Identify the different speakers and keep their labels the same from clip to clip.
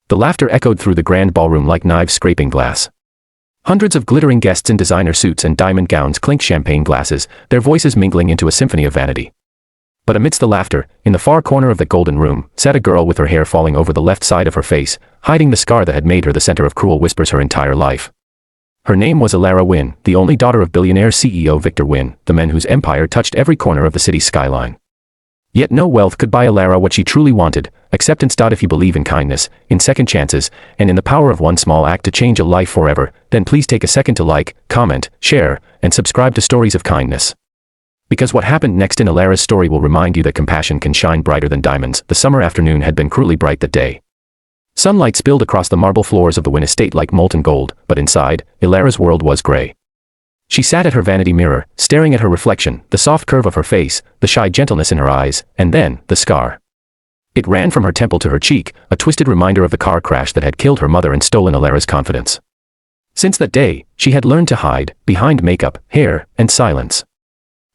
Speaker 1: The laughter echoed through the grand ballroom like knives scraping glass. Hundreds of glittering guests in designer suits and diamond gowns clinked champagne glasses, their voices mingling into a symphony of vanity. But amidst the laughter, in the far corner of the golden room, sat a girl with her hair falling over the left side of her face, hiding the scar that had made her the center of cruel whispers her entire life. Her name was Elara Wynn, the only daughter of Billionaire CEO Victor Wynn, the man whose empire touched every corner of the city's skyline. Yet no wealth could buy Elara what she truly wanted: acceptance. If you believe in kindness, in second chances, and in the power of one small act to change a life forever, then please take a second to like, comment, share, and subscribe to Stories of Kindness. Because what happened next in Elara's story will remind you that compassion can shine brighter than diamonds. The summer afternoon had been cruelly bright that day. Sunlight spilled across the marble floors of the Wynn estate like molten gold, but inside, Elara's world was gray. She sat at her vanity mirror, staring at her reflection, the soft curve of her face, the shy gentleness in her eyes, and then, the scar. It ran from her temple to her cheek, a twisted reminder of the car crash that had killed her mother and stolen Elara's confidence. Since that day, she had learned to hide, behind makeup, hair, and silence.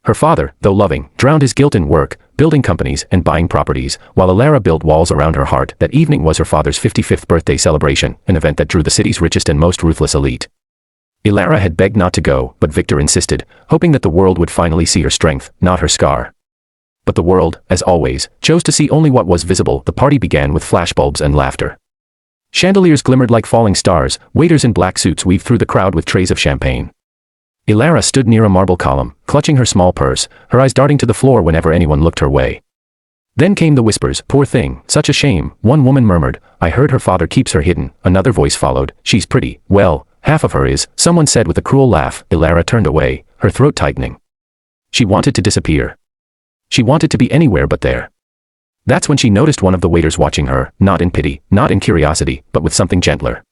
Speaker 1: Her father, though loving, drowned his guilt in work, building companies and buying properties, while Elara built walls around her heart. That evening was her father's 55th birthday celebration, an event that drew the city's richest and most ruthless elite. Elara had begged not to go, but Victor insisted, hoping that the world would finally see her strength, not her scar. But the world, as always, chose to see only what was visible. The party began with flashbulbs and laughter. Chandeliers glimmered like falling stars, waiters in black suits weaved through the crowd with trays of champagne. Elara stood near a marble column, clutching her small purse, her eyes darting to the floor whenever anyone looked her way. Then came the whispers. "Poor thing, such a shame," one woman murmured. "I heard her father keeps her hidden," another voice followed. "She's pretty, well, half of her is," someone said with a cruel laugh. Elara turned away, her throat tightening. She wanted to disappear. She wanted to be anywhere but there. That's when she noticed one of the waiters watching her, not in pity, not in curiosity, but with something gentler.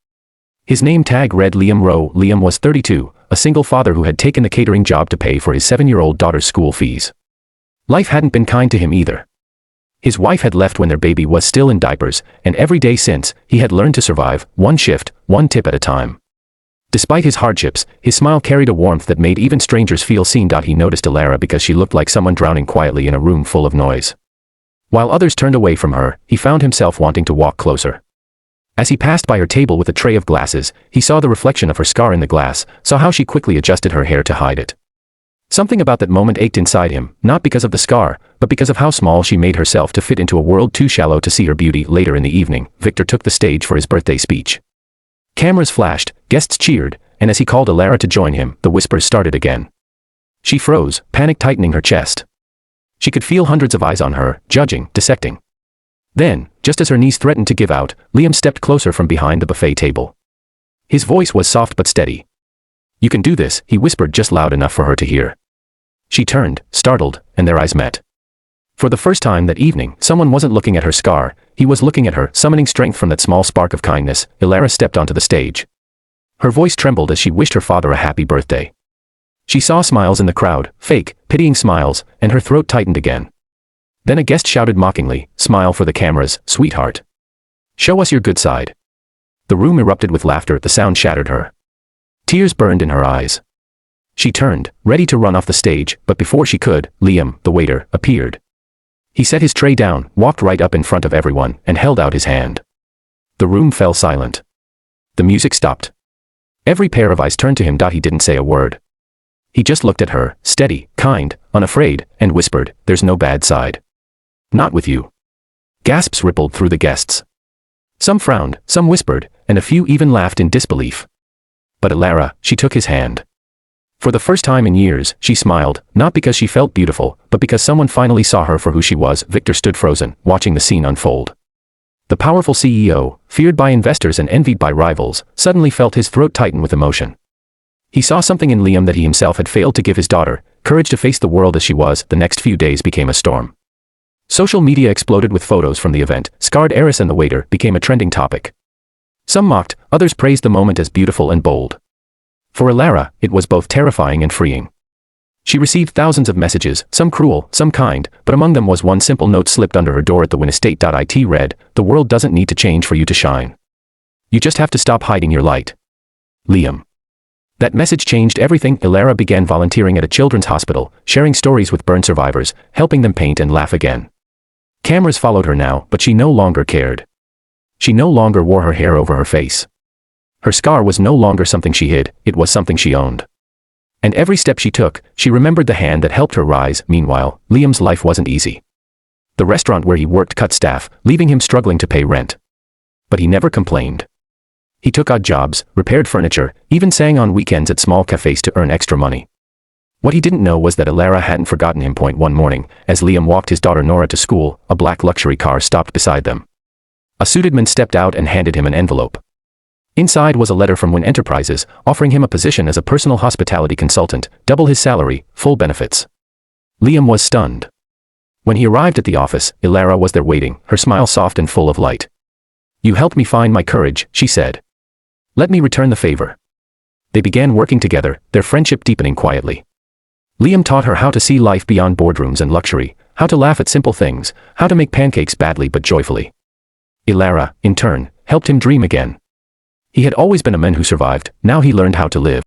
Speaker 1: His name tag read Liam Rowe. Liam was 32, a single father who had taken the catering job to pay for his 7-year-old daughter's school fees. Life hadn't been kind to him either. His wife had left when their baby was still in diapers, and every day since, he had learned to survive, one shift, one tip at a time. Despite his hardships, his smile carried a warmth that made even strangers feel seen. He noticed Elara because she looked like someone drowning quietly in a room full of noise. While others turned away from her, he found himself wanting to walk closer. As he passed by her table with a tray of glasses, he saw the reflection of her scar in the glass, saw how she quickly adjusted her hair to hide it. Something about that moment ached inside him, not because of the scar, but because of how small she made herself to fit into a world too shallow to see her beauty. Later in the evening, Victor took the stage for his birthday speech. Cameras flashed, guests cheered, and as he called Elara to join him, the whispers started again. She froze, panic tightening her chest. She could feel hundreds of eyes on her, judging, dissecting. Then, just as her knees threatened to give out, Liam stepped closer from behind the buffet table. His voice was soft but steady. "You can do this," he whispered just loud enough for her to hear. She turned, startled, and their eyes met. For the first time that evening, someone wasn't looking at her scar, he was looking at her, summoning strength from that small spark of kindness. Elara stepped onto the stage. Her voice trembled as she wished her father a happy birthday. She saw smiles in the crowd, fake, pitying smiles, and her throat tightened again. Then a guest shouted mockingly, "Smile for the cameras, sweetheart. Show us your good side." The room erupted with laughter. The sound shattered her. Tears burned in her eyes. She turned, ready to run off the stage, but before she could, Liam, the waiter, appeared. He set his tray down, walked right up in front of everyone, and held out his hand. The room fell silent. The music stopped. Every pair of eyes turned to him. He didn't say a word. He just looked at her, steady, kind, unafraid, and whispered, "There's no bad side. Not with you." Gasps rippled through the guests. Some frowned, some whispered, and a few even laughed in disbelief. But Elara, she took his hand. For the first time in years, she smiled, not because she felt beautiful, but because someone finally saw her for who she was. Victor stood frozen, watching the scene unfold. The powerful CEO, feared by investors and envied by rivals, suddenly felt his throat tighten with emotion. He saw something in Liam that he himself had failed to give his daughter: courage to face the world as she was. The next few days became a storm. Social media exploded with photos from the event. Scarred heiress and the waiter became a trending topic. Some mocked, others praised the moment as beautiful and bold. For Elara, it was both terrifying and freeing. She received thousands of messages, some cruel, some kind, but among them was one simple note slipped under her door at the Wynn estate. It read, "The world doesn't need to change for you to shine. You just have to stop hiding your light. Liam." That message changed everything. Elara began volunteering at a children's hospital, sharing stories with burn survivors, helping them paint and laugh again. Cameras followed her now, but she no longer cared. She no longer wore her hair over her face. Her scar was no longer something she hid, it was something she owned. And every step she took, she remembered the hand that helped her rise. Meanwhile, Liam's life wasn't easy. The restaurant where he worked cut staff, leaving him struggling to pay rent. But he never complained. He took odd jobs, repaired furniture, even sang on weekends at small cafes to earn extra money. What he didn't know was that Elara hadn't forgotten him. One morning, as Liam walked his daughter Nora to school, a black luxury car stopped beside them. A suited man stepped out and handed him an envelope. Inside was a letter from Wynn Enterprises, offering him a position as a personal hospitality consultant, double his salary, full benefits. Liam was stunned. When he arrived at the office, Elara was there waiting, her smile soft and full of light. "You helped me find my courage," she said. "Let me return the favor." They began working together, their friendship deepening quietly. Liam taught her how to see life beyond boardrooms and luxury, how to laugh at simple things, how to make pancakes badly but joyfully. Elara, in turn, helped him dream again. He had always been a man who survived, now he learned how to live.